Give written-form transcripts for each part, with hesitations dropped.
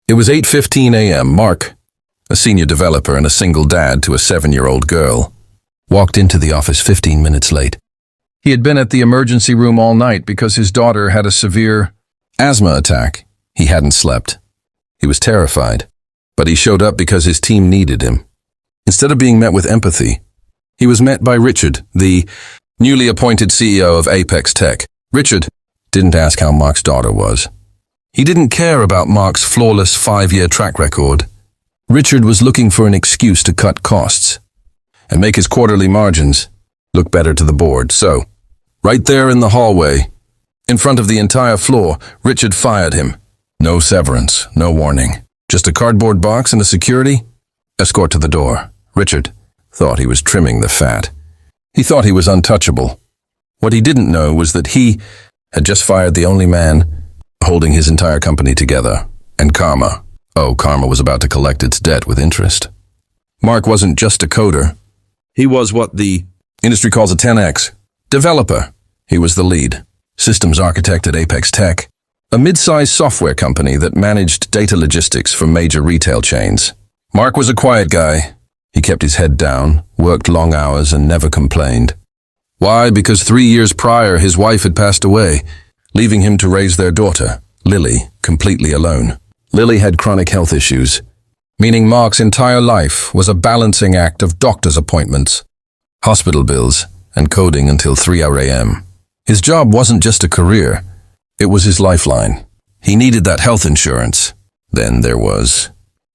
It was 8:15 a.m. Mark, a senior developer and a single dad to a 7-year-old girl, walked into the office 15 minutes late. He had been at the emergency room all night because his daughter had a severe asthma attack. He hadn't slept. He was terrified, but he showed up because his team needed him. Instead of being met with empathy, he was met by Richard, the newly appointed CEO of Apex Tech. Richard didn't ask how Mark's daughter was. He didn't care about Mark's flawless 5-year track record. Richard was looking for an excuse to cut costs and make his quarterly margins look better to the board. So, right there in the hallway, in front of the entire floor, Richard fired him. No severance, no warning. Just a cardboard box and a security escort to the door. Richard thought he was trimming the fat. He thought he was untouchable. What he didn't know was that he had just fired the only man holding his entire company together. And karma. Oh, karma was about to collect its debt with interest. Mark wasn't just a coder. He was what the industry calls a 10X developer. He was the lead systems architect at Apex Tech, a mid-sized software company that managed data logistics for major retail chains. Mark was a quiet guy. He kept his head down, worked long hours, and never complained. Why? Because 3 years prior, his wife had passed away, leaving him to raise their daughter, Lily, completely alone. Lily had chronic health issues, meaning Mark's entire life was a balancing act of doctor's appointments, hospital bills, and coding until 3 a.m. His job wasn't just a career, it was his lifeline. He needed that health insurance. Then there was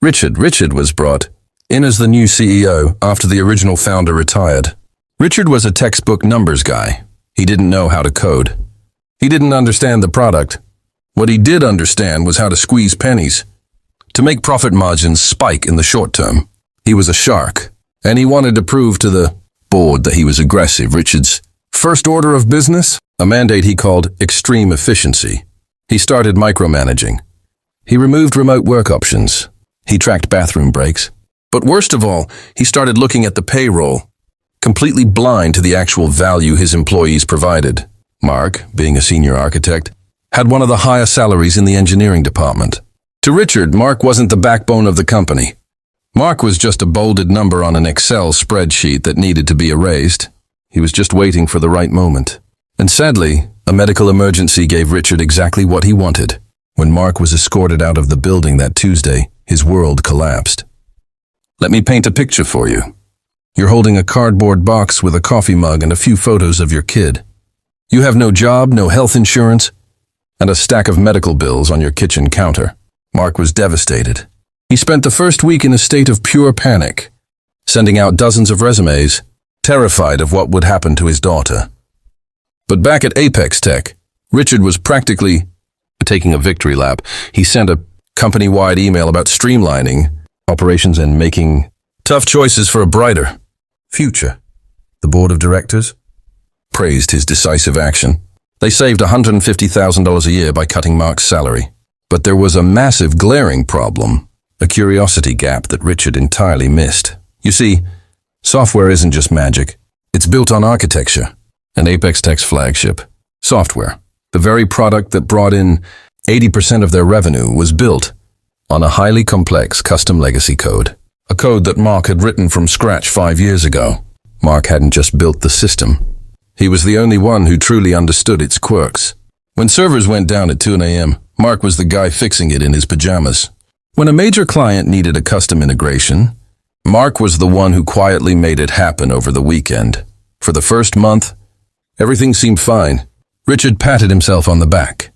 Richard. Richard was brought in as the new CEO after the original founder retired. Richard was a textbook numbers guy. He didn't know how to code. He didn't understand the product. What he did understand was how to squeeze pennies, to make profit margins spike in the short term. He was a shark, and he wanted to prove to the board that he was aggressive. Richard's first order of business, a mandate he called extreme efficiency. He started micromanaging. He removed remote work options. He tracked bathroom breaks. But worst of all, he started looking at the payroll, completely blind to the actual value his employees provided. Mark, being a senior architect, had one of the highest salaries in the engineering department. To Richard, Mark wasn't the backbone of the company. Mark was just a bolded number on an Excel spreadsheet that needed to be erased. He was just waiting for the right moment. And sadly, a medical emergency gave Richard exactly what he wanted. When Mark was escorted out of the building that Tuesday, his world collapsed. Let me paint a picture for you. You're holding a cardboard box with a coffee mug and a few photos of your kid. You have no job, no health insurance, and a stack of medical bills on your kitchen counter. Mark was devastated. He spent the first week in a state of pure panic, sending out dozens of resumes, terrified of what would happen to his daughter. But back at Apex Tech, Richard was practically taking a victory lap. He sent a company-wide email about streamlining operations and making tough choices for a brighter future. The board of directors praised his decisive action. They saved $150,000 a year by cutting Mark's salary. But there was a massive glaring problem, a curiosity gap that Richard entirely missed. You see, software isn't just magic. It's built on architecture. And Apex Tech's flagship, software, the very product that brought in 80% of their revenue, was built on a highly complex custom legacy code. A code that Mark had written from scratch 5 years ago. Mark hadn't just built the system. He was the only one who truly understood its quirks. When servers went down at 2 a.m., Mark was the guy fixing it in his pajamas. When a major client needed a custom integration, Mark was the one who quietly made it happen over the weekend. For the first month, everything seemed fine. Richard patted himself on the back.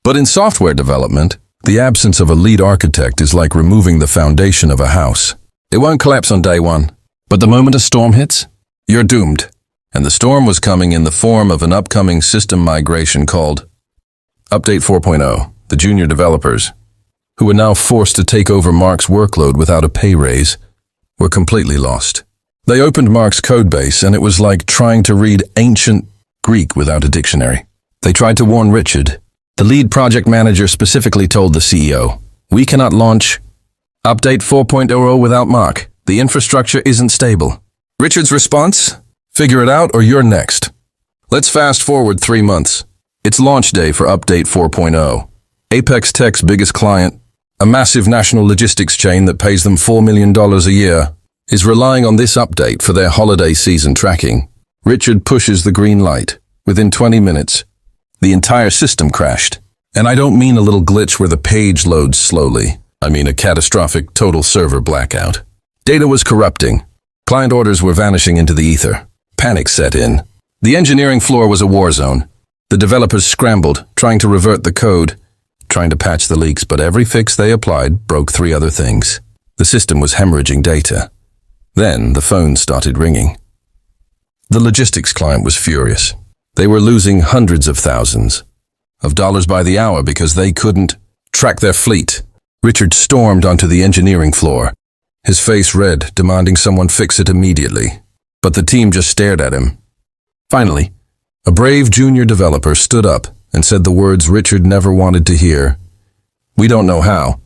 But in software development, the absence of a lead architect is like removing the foundation of a house. It won't collapse on day one, but the moment a storm hits, you're doomed. And the storm was coming in the form of an upcoming system migration called Update 4.0. The junior developers, who were now forced to take over Mark's workload without a pay raise, were completely lost. They opened Mark's codebase, and it was like trying to read ancient Greek without a dictionary. They tried to warn Richard. The lead project manager specifically told the CEO, "We cannot launch Update 4.0 without Mark. The infrastructure isn't stable." Richard's response? Figure it out or you're next. Let's fast forward 3 months. It's launch day for Update 4.0. Apex Tech's biggest client a massive national logistics chain that pays them $4 million a year, is relying on this update for their holiday season tracking. Richard pushes the green light. Within 20 minutes, the entire system crashed. And I don't mean a little glitch where the page loads slowly. I mean a catastrophic total server blackout. Data was corrupting. Client orders were vanishing into the ether. Panic set in. The engineering floor was a war zone. The developers scrambled, trying to revert the code, trying to patch the leaks, but every fix they applied broke 3 other things. The system was hemorrhaging data. Then the phone started ringing. The logistics client was furious. They were losing hundreds of thousands of dollars by the hour because they couldn't track their fleet. Richard stormed onto the engineering floor, his face red, demanding someone fix it immediately. But the team just stared at him. Finally, a brave junior developer stood up and said the words Richard never wanted to hear. "We don't know how.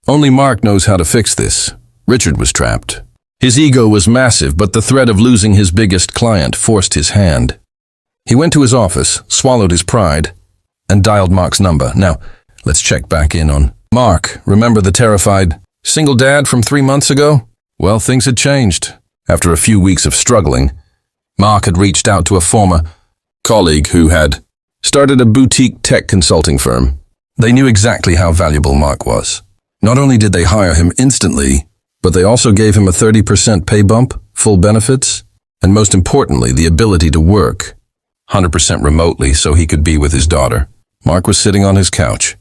Only Mark knows how to fix this." Richard was trapped. His ego was massive, but the threat of losing his biggest client forced his hand. He went to his office, swallowed his pride, and dialed Mark's number. "Now, let's check back in on Mark. Remember the terrified single dad from 3 months ago?" Well, things had changed. After a few weeks of struggling, Mark had reached out to a former colleague who had started a boutique tech consulting firm. They knew exactly how valuable Mark was. Not only did they hire him instantly, but they also gave him a 30% pay bump, full benefits, and most importantly, the ability to work 100% remotely so he could be with his daughter. Mark was sitting on his couch,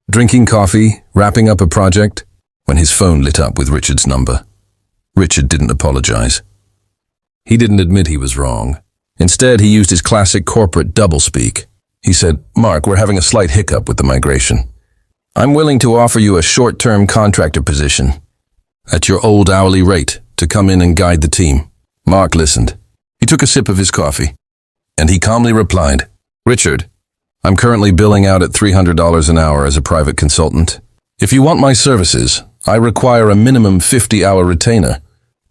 drinking coffee, wrapping up a project, when his phone lit up with Richard's number. Richard didn't apologize. He didn't admit he was wrong. Instead, he used his classic corporate doublespeak. He said, "Mark, we're having a slight hiccup with the migration. I'm willing to offer you a short-term contractor position at your old hourly rate to come in and guide the team." Mark listened. He took a sip of his coffee, and he calmly replied, "Richard, I'm currently billing out at $300 an hour as a private consultant. If you want my services, I require a minimum 50-hour retainer,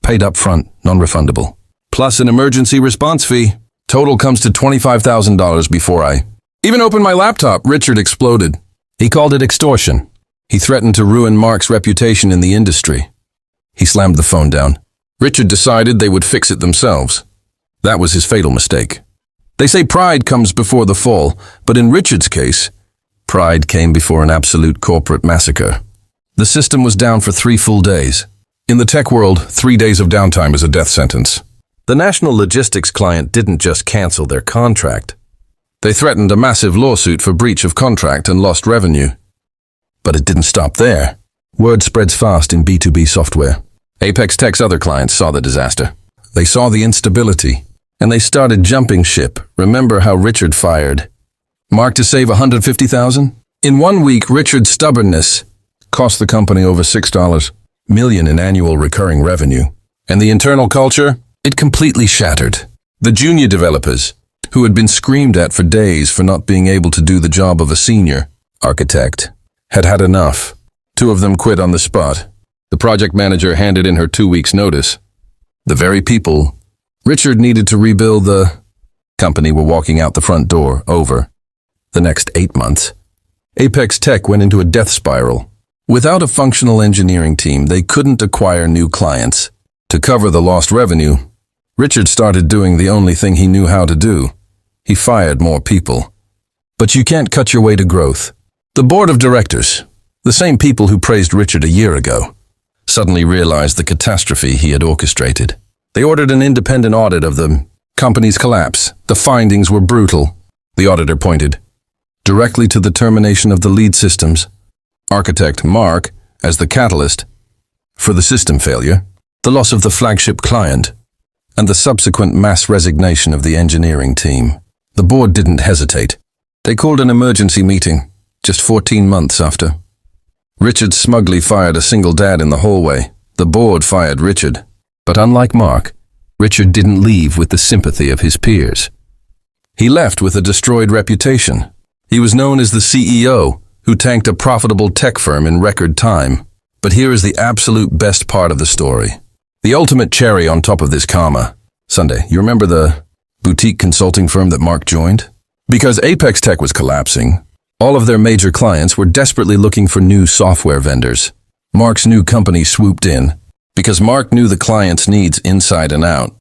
paid up front, non-refundable, plus an emergency response fee. Total comes to $25,000 before I even open my laptop." Richard exploded. He called it extortion. He threatened to ruin Mark's reputation in the industry. He slammed the phone down. Richard decided they would fix it themselves. That was his fatal mistake. They say pride comes before the fall, but in Richard's case, pride came before an absolute corporate massacre. The system was down for 3 full days. In the tech world, 3 days of downtime is a death sentence. The national logistics client didn't just cancel their contract. They threatened a massive lawsuit for breach of contract and lost revenue. But it didn't stop there. Word spreads fast in B2B software. Apex Tech's other clients saw the disaster. They saw the instability, and they started jumping ship. Remember how Richard fired Mark to save $150,000? In 1 week, Richard's stubbornness cost the company over $6 million in annual recurring revenue. And the internal culture? It completely shattered. The junior developers, who had been screamed at for days for not being able to do the job of a senior architect, had had enough. 2 of them quit on the spot. The project manager handed in her 2 weeks' notice. The very people Richard needed to rebuild the company were walking out the front door. Over the next 8 months, Apex Tech went into a death spiral. Without a functional engineering team, they couldn't acquire new clients. To cover the lost revenue, Richard started doing the only thing he knew how to do. He fired more people. But you can't cut your way to growth. The board of directors, the same people who praised Richard a year ago, suddenly realized the catastrophe he had orchestrated. They ordered an independent audit of the company's collapse. The findings were brutal. The auditor pointed directly to the termination of the lead systems architect, Mark, as the catalyst for the system failure, the loss of the flagship client, and the subsequent mass resignation of the engineering team. The board didn't hesitate. They called an emergency meeting just 14 months after. Richard smugly fired a single dad in the hallway. The board fired Richard. But unlike Mark, Richard didn't leave with the sympathy of his peers. He left with a destroyed reputation. He was known as the CEO who tanked a profitable tech firm in record time. But here is the absolute best part of the story. The ultimate cherry on top of this karma. Sunday, you remember the boutique consulting firm that Mark joined? Because Apex Tech was collapsing, All of their major clients were desperately looking for new software vendors. Mark's new company swooped in, because Mark knew the client's needs inside and out.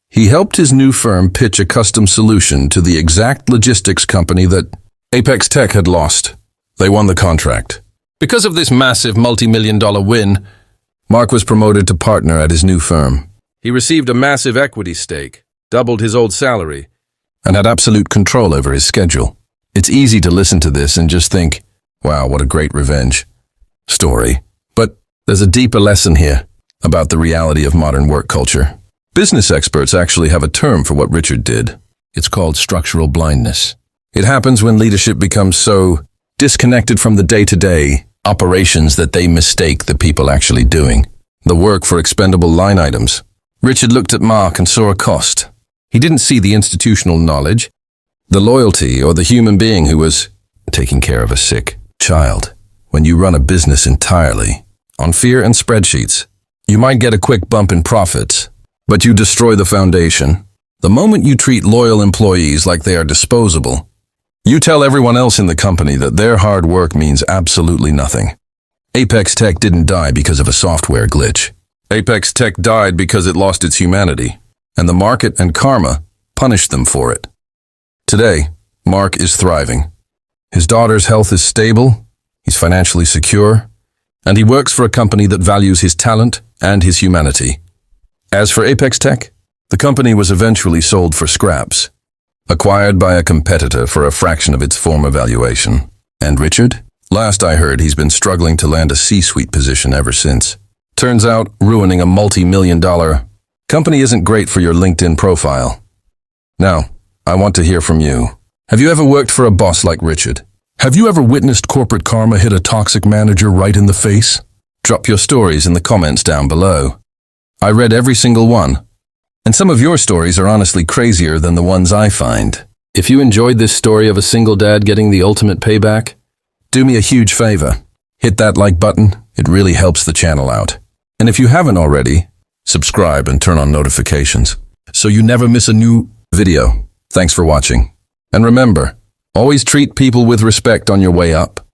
He helped his new firm pitch a custom solution to the exact logistics company that Apex Tech had lost. They won the contract. Because of this massive multi-million-dollar win, Mark was promoted to partner at his new firm. He received a massive equity stake, doubled his old salary, and had absolute control over his schedule. It's easy to listen to this and just think, wow, what a great revenge story. But there's a deeper lesson here about the reality of modern work culture. Business experts actually have a term for what Richard did. It's called structural blindness. It happens when leadership becomes so disconnected from the day-to-day operations that they mistake the people actually doing the work for expendable line items. Richard looked at Mark and saw a cost. He didn't see the institutional knowledge, the loyalty, or the human being who was taking care of a sick child. When you run a business entirely on fear and spreadsheets, you might get a quick bump in profits, but you destroy the foundation. The moment you treat loyal employees like they are disposable, you tell everyone else in the company that their hard work means absolutely nothing. Apex Tech didn't die because of a software glitch. Apex Tech died because it lost its humanity, and the market and karma punished them for it. Today, Mark is thriving. His daughter's health is stable, he's financially secure, and he works for a company that values his talent and his humanity. As for Apex Tech, the company was eventually sold for scraps, acquired by a competitor for a fraction of its former valuation. And Richard? Last I heard, he's been struggling to land a C-suite position ever since. Turns out, ruining a multi-million-dollar company isn't great for your LinkedIn profile. Now, I want to hear from you. Have you ever worked for a boss like Richard? Have you ever witnessed corporate karma hit a toxic manager right in the face? Drop your stories in the comments down below. I read every single one, and some of your stories are honestly crazier than the ones I find. If you enjoyed this story of a single dad getting the ultimate payback, do me a huge favor. Hit that like button, it really helps the channel out. And if you haven't already, subscribe and turn on notifications so you never miss a new video. Thanks for watching. And remember, always treat people with respect on your way up,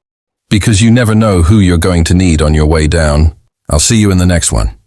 because you never know who you're going to need on your way down. I'll see you in the next one.